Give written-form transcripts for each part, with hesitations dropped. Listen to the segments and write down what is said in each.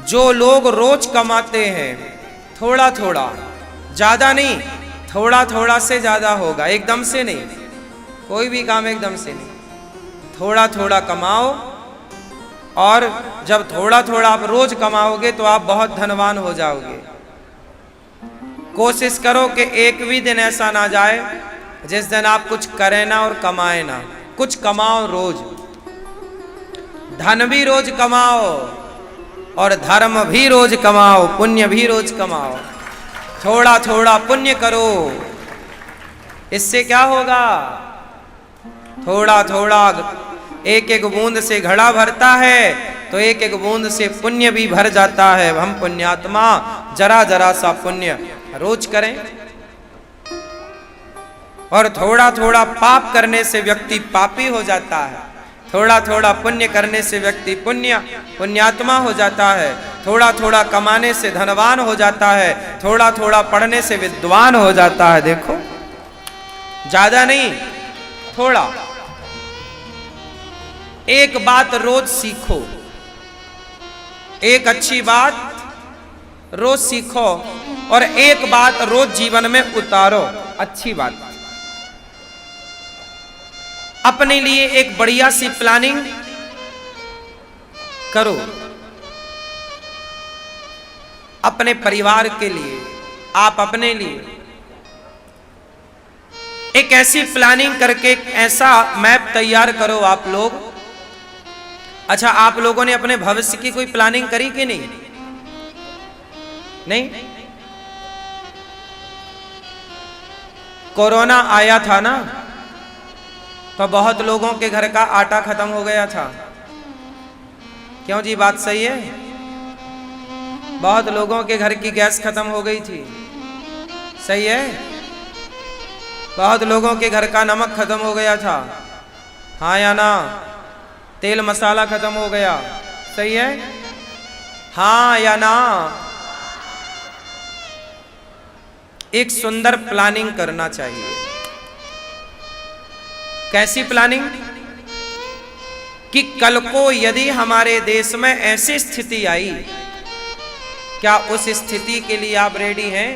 जो लोग रोज कमाते हैं थोड़ा थोड़ा, ज्यादा नहीं, थोड़ा थोड़ा से ज्यादा होगा, एकदम से नहीं, कोई भी काम एकदम से नहीं, थोड़ा थोड़ा कमाओ। और जब थोड़ा थोड़ा आप रोज कमाओगे तो आप बहुत धनवान हो जाओगे। कोशिश करो कि एक भी दिन ऐसा ना जाए जिस दिन आप कुछ करें ना और कमाए ना। कुछ कमाओ रोज, धन भी रोज कमाओ और धर्म भी रोज कमाओ, पुण्य भी रोज कमाओ। थोड़ा थोड़ा पुण्य करो, इससे क्या होगा? थोड़ा थोड़ा एक एक बूंद से घड़ा भरता है तो एक एक बूंद से पुण्य भी भर जाता है। हम पुण्यात्मा जरा जरा सा पुण्य रोज करें। और थोड़ा थोड़ा पाप करने से व्यक्ति पापी हो जाता है, थोड़ा थोड़ा पुण्य करने से व्यक्ति पुण्यात्मा हो जाता है, थोड़ा थोड़ा कमाने से धनवान हो जाता है, थोड़ा थोड़ा पढ़ने से विद्वान हो जाता है। देखो, ज्यादा नहीं, थोड़ा। एक बात रोज सीखो, एक अच्छी बात रोज सीखो और एक बात रोज जीवन में उतारो, अच्छी बात। अपने लिए एक बढ़िया सी प्लानिंग करो, अपने परिवार के लिए, आप अपने लिए एक ऐसी प्लानिंग करके एक ऐसा मैप तैयार करो आप लोग। अच्छा, आप लोगों ने अपने भविष्य की कोई प्लानिंग करी कि नहीं? नहीं? कोरोना आया था ना, तो बहुत लोगों के घर का आटा खत्म हो गया था। क्यों जी, बात सही है? बहुत लोगों के घर की गैस खत्म हो गई थी, सही है? बहुत लोगों के घर का नमक खत्म हो गया था, हाँ या ना? तेल मसाला खत्म हो गया, सही है? हाँ या ना? एक सुंदर प्लानिंग करना चाहिए। कैसी प्लानिंग? कि कल को यदि हमारे देश में ऐसी स्थिति आई, क्या उस स्थिति के लिए आप रेडी हैं?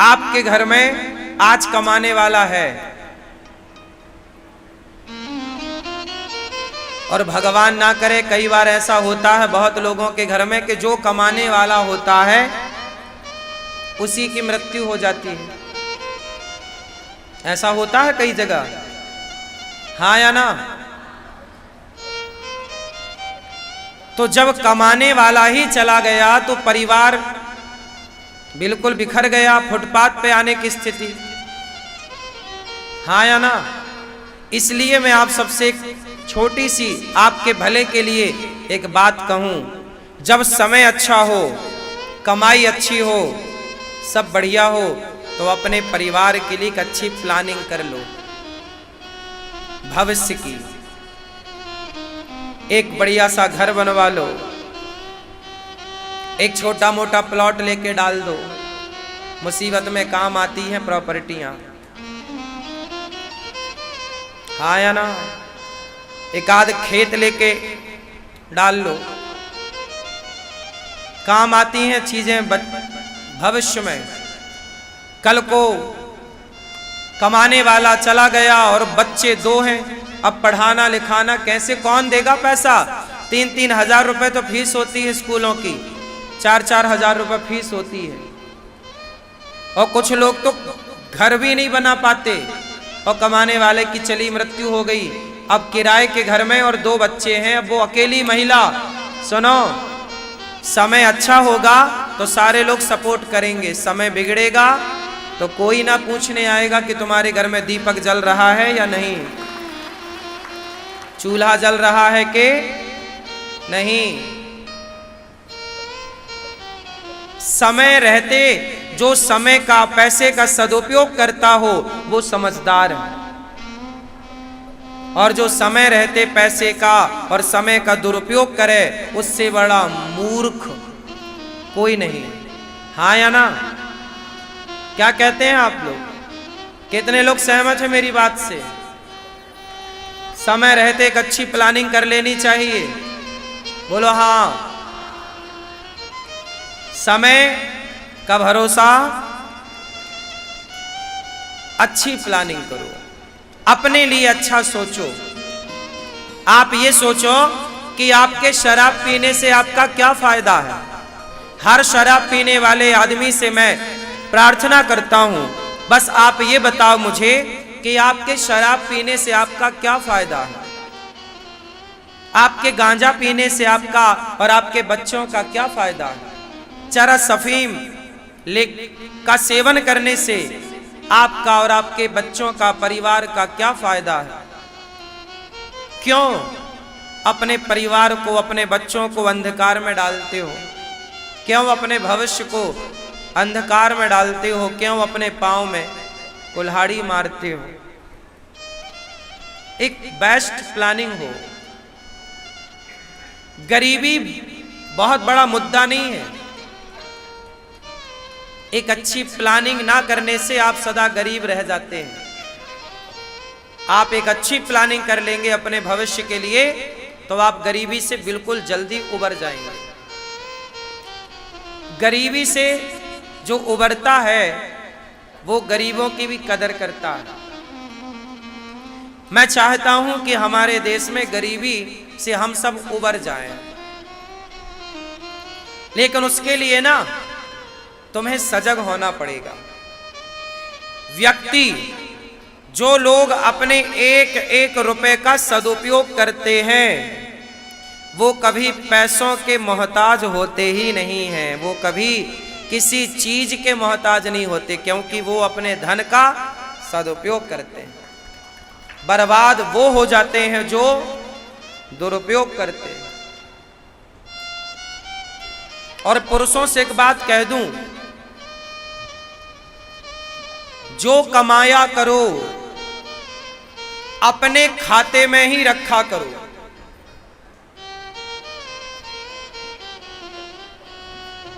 आपके घर में आज कमाने वाला है और भगवान ना करे, कई बार ऐसा होता है बहुत लोगों के घर में कि जो कमाने वाला होता है उसी की मृत्यु हो जाती है। ऐसा होता है कई जगह, हाँ या ना? तो जब कमाने वाला ही चला गया तो परिवार बिल्कुल बिखर गया, फुटपाथ पे आने की स्थिति, हाँ या ना? इसलिए मैं आप सबसे छोटी सी आपके भले के लिए एक बात कहूं, जब समय अच्छा हो, कमाई अच्छी हो, सब बढ़िया हो, तो अपने परिवार के लिए एक अच्छी प्लानिंग कर लो भविष्य की। एक बढ़िया सा घर बनवा लो, एक छोटा मोटा प्लॉट लेके डाल दो, मुसीबत में काम आती हैं प्रॉपर्टियां, हाँ या ना? एक आध खेत लेके डाल लो, काम आती हैं चीजें भविष्य में। कल को कमाने वाला चला गया और बच्चे दो हैं, अब पढ़ाना लिखाना कैसे, कौन देगा पैसा? 3-3 हजार रुपए तो फीस होती है स्कूलों की, 4-4 हजार रुपए फीस होती है। और कुछ लोग तो घर भी नहीं बना पाते और कमाने वाले की चली मृत्यु हो गई, अब किराए के घर में और 2 बच्चे हैं, अब वो अकेली महिला। सुनो, समय अच्छा होगा तो सारे लोग सपोर्ट करेंगे, समय बिगड़ेगा तो कोई ना पूछने आएगा कि तुम्हारे घर में दीपक जल रहा है या नहीं, चूल्हा जल रहा है कि नहीं। समय रहते जो समय का, पैसे का सदुपयोग करता हो वो समझदार है, और जो समय रहते पैसे का और समय का दुरुपयोग करे उससे बड़ा मूर्ख कोई नहीं, हाँ या ना? क्या कहते हैं आप लोग? कितने लोग सहमत हैं मेरी बात से? समय रहते एक अच्छी प्लानिंग कर लेनी चाहिए। बोलो हाँ। समय का भरोसा, अच्छी प्लानिंग करो, अपने लिए अच्छा सोचो। आप ये सोचो कि आपके शराब पीने से आपका क्या फायदा है। हर शराब पीने वाले आदमी से मैं प्रार्थना करता हूं, बस आप ये बताओ मुझे कि आपके शराब पीने से आपका क्या फायदा है। आपके गांजा पीने से आपका और आपके बच्चों का क्या फायदा है। चरस अफीम का सेवन करने से आपका और आपके बच्चों का, परिवार का क्या फायदा है। क्यों अपने परिवार को, अपने बच्चों को अंधकार में डालते हो? क्यों अपने भविष्य को अंधकार में डालते हो? क्यों अपने पांव में कुल्हाड़ी मारते हो? एक बेस्ट प्लानिंग हो। गरीबी बहुत बड़ा मुद्दा नहीं है। एक अच्छी प्लानिंग ना करने से आप सदा गरीब रह जाते हैं। आप एक अच्छी प्लानिंग कर लेंगे अपने भविष्य के लिए तो आप गरीबी से बिल्कुल जल्दी उबर जाएंगे। गरीबी से जो उबरता है वो गरीबों की भी कदर करता है। मैं चाहता हूं कि हमारे देश में गरीबी से हम सब उबर जाएं, लेकिन उसके लिए ना तुम्हें सजग होना पड़ेगा। व्यक्ति, जो लोग अपने एक एक रुपए का सदुपयोग करते हैं वो कभी पैसों के मोहताज होते ही नहीं हैं। वो कभी किसी चीज के मोहताज नहीं होते, क्योंकि वो अपने धन का सदुपयोग करते हैं। बर्बाद वो हो जाते हैं जो दुरुपयोग करते हैं। और पुरुषों से एक बात कह दूं, जो कमाया करो अपने खाते में ही रखा करो।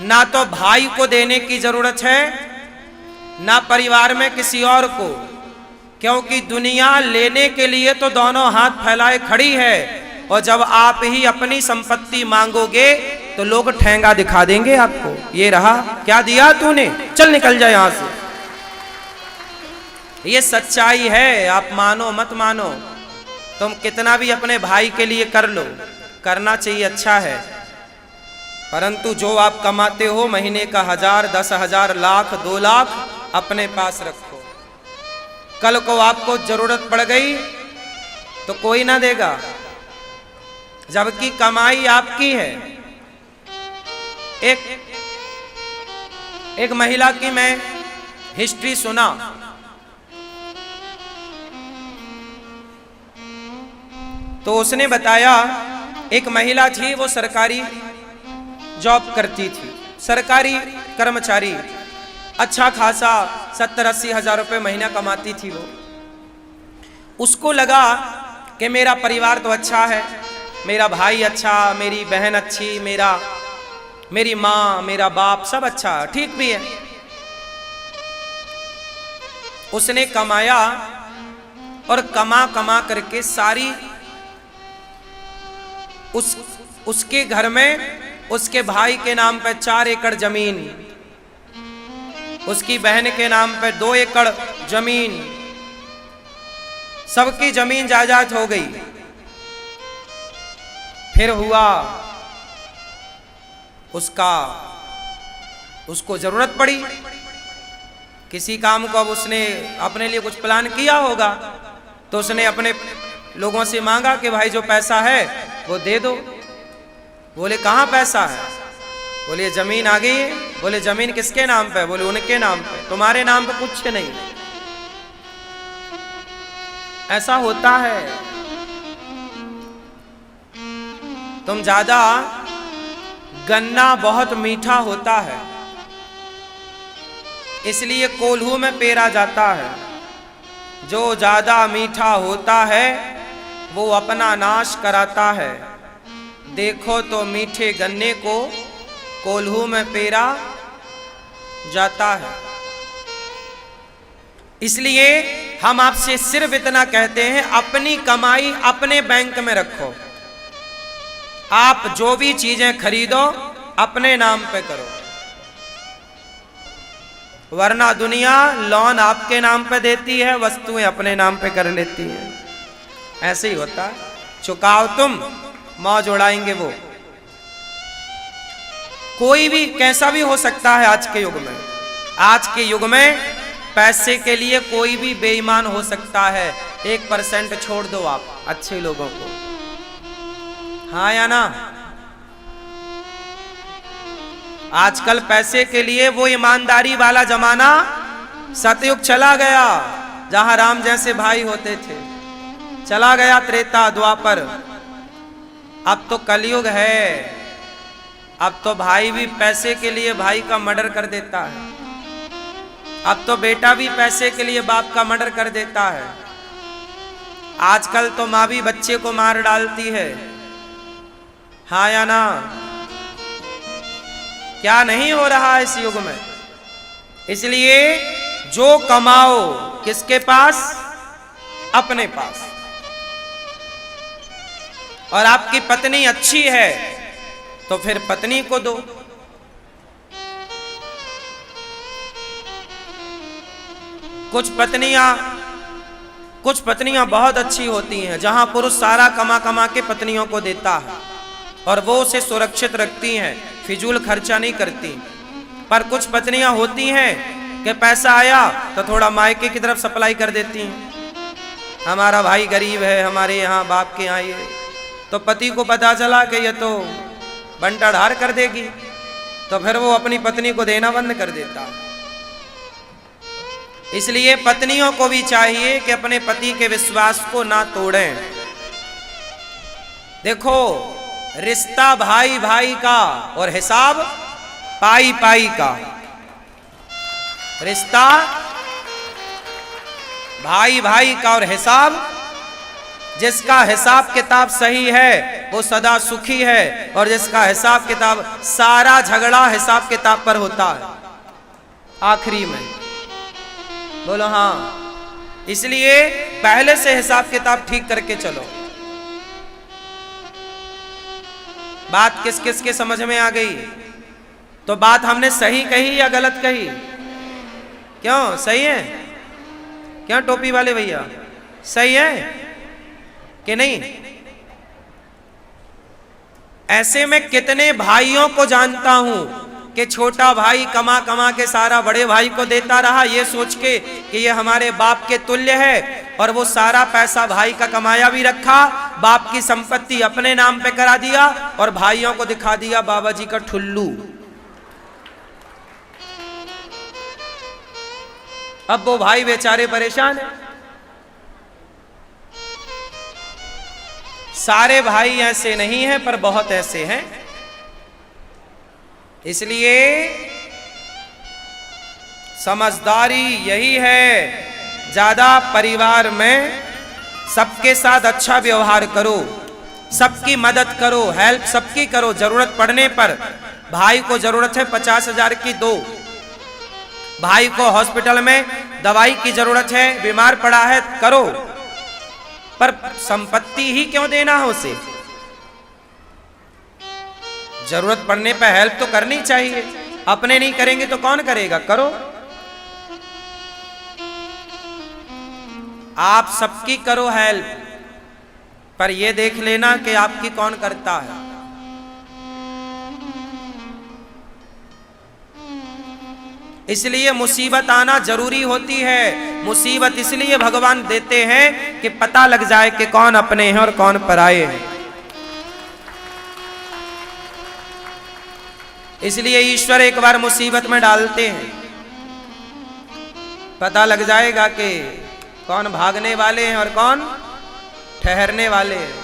ना तो भाई को देने की जरूरत है, ना परिवार में किसी और को, क्योंकि दुनिया लेने के लिए तो दोनों हाथ फैलाए खड़ी है। और जब आप ही अपनी संपत्ति मांगोगे तो लोग ठेंगा दिखा देंगे आपको। ये रहा, क्या दिया तूने, चल निकल जाए यहां से। ये सच्चाई है, आप मानो मत मानो। तुम कितना भी अपने भाई के लिए कर लो, करना चाहिए, अच्छा है, परंतु जो आप कमाते हो महीने का 1000, 10,000, लाख, 2 लाख अपने पास रखो। कल को आपको जरूरत पड़ गई तो कोई ना देगा, जबकि कमाई आपकी है। एक महिला की मैं हिस्ट्री सुना। तो उसने बताया, एक महिला थी, वो सरकारी जॉब करती थी, सरकारी कर्मचारी, अच्छा खासा 70-80 हजार रुपये महीना कमाती थी वो। उसको लगा कि मेरा परिवार तो अच्छा है, मेरा भाई अच्छा, मेरी बहन अच्छी, मेरी माँ, मेरा बाप, सब अच्छा, ठीक भी है। उसने कमाया और कमा कमा करके सारी उसके घर में उसके भाई के नाम पे 4 एकड़ जमीन, उसकी बहन के नाम पे 2 एकड़ जमीन, सबकी जमीन जायदाद हो गई। फिर हुआ उसको जरूरत पड़ी किसी काम को। अब उसने अपने लिए कुछ प्लान किया होगा, तो उसने अपने लोगों से मांगा कि भाई जो पैसा है वो दे दो। बोले कहाँ पैसा है? बोले जमीन आ गई है। बोले जमीन किसके नाम पे? बोले उनके नाम पे, तुम्हारे नाम पे कुछ नहीं। ऐसा होता है। तुम ज्यादा, गन्ना बहुत मीठा होता है, इसलिए कोल्हू में पेरा जाता है। जो ज्यादा मीठा होता है वो अपना नाश कराता है। देखो तो मीठे गन्ने को कोल्हू में पेरा जाता है। इसलिए हम आपसे सिर्फ इतना कहते हैं, अपनी कमाई अपने बैंक में रखो। आप जो भी चीजें खरीदो अपने नाम पे करो, वरना दुनिया लोन आपके नाम पे देती है, वस्तुएं अपने नाम पे कर लेती है। ऐसे ही होता है, चुकाओ तुम, मौज उड़ाएंगे वो। कोई भी कैसा भी हो सकता है आज के युग में। आज के युग में पैसे के लिए कोई भी बेईमान हो सकता है। 1% छोड़ दो आप अच्छे लोगों को, हाँ या ना। आजकल पैसे के लिए वो ईमानदारी वाला जमाना सतयुग चला गया, जहां राम जैसे भाई होते थे। चला गया त्रेता द्वापर, अब तो कलयुग है। अब तो भाई भी पैसे के लिए भाई का मर्डर कर देता है। अब तो बेटा भी पैसे के लिए बाप का मर्डर कर देता है। आजकल तो माँ भी बच्चे को मार डालती है, हाँ या ना। क्या नहीं हो रहा है इस युग में। इसलिए जो कमाओ किसके पास? अपने पास। और आपकी पत्नी अच्छी है तो फिर पत्नी को दो। कुछ पत्नियां बहुत अच्छी होती हैं, जहां पुरुष सारा कमा कमा के पत्नियों को देता है और वो उसे सुरक्षित रखती हैं, फिजूल खर्चा नहीं करती। पर कुछ पत्नियां होती हैं कि पैसा आया तो थोड़ा मायके की तरफ सप्लाई कर देती हैं। हमारा भाई गरीब है, हमारे यहाँ बाप के यहाँ ये, तो पति को पता चला कि ये तो बंटाढार कर देगी, तो फिर वो अपनी पत्नी को देना बंद कर देता है। इसलिए पत्नियों को भी चाहिए कि अपने पति के विश्वास को ना तोड़ें। देखो, रिश्ता भाई भाई का और हिसाब पाई पाई का। रिश्ता भाई भाई का और हिसाब, जिसका हिसाब किताब सही है वो सदा सुखी है, और जिसका हिसाब किताब, सारा झगड़ा हिसाब किताब पर होता है आखिरी में। बोलो हाँ। इसलिए पहले से हिसाब किताब ठीक करके चलो। बात किस किस के समझ में आ गई? तो बात हमने सही कही या गलत कही? क्यों सही है? क्यों टोपी वाले भैया, सही है कि नहीं? ऐसे में कितने भाइयों को जानता हूं कि छोटा भाई कमा कमा के सारा बड़े भाई को देता रहा, ये सोच के कि ये हमारे बाप के तुल्य है, और वो सारा पैसा भाई का कमाया भी रखा, बाप की संपत्ति अपने नाम पे करा दिया और भाइयों को दिखा दिया बाबा जी का ठुल्लू। अब वो भाई बेचारे परेशान हैं। सारे भाई ऐसे नहीं हैं, पर बहुत ऐसे हैं। इसलिए समझदारी यही है, ज्यादा परिवार में सबके साथ अच्छा व्यवहार करो, सबकी मदद करो, हेल्प सबकी करो। जरूरत पड़ने पर भाई को जरूरत है 50,000 की, दो। भाई को हॉस्पिटल में दवाई की जरूरत है, बीमार पड़ा है, करो। पर संपत्ति ही क्यों देना है उसे? जरूरत पड़ने पर हेल्प तो करनी चाहिए। अपने नहीं करेंगे तो कौन करेगा? करो। आप सबकी करो हेल्प, पर यह देख लेना कि आपकी कौन करता है। इसलिए मुसीबत आना जरूरी होती है। मुसीबत इसलिए भगवान देते हैं कि पता लग जाए कि कौन अपने हैं और कौन पराये हैं। इसलिए ईश्वर एक बार मुसीबत में डालते हैं, पता लग जाएगा कि कौन भागने वाले हैं और कौन ठहरने वाले हैं।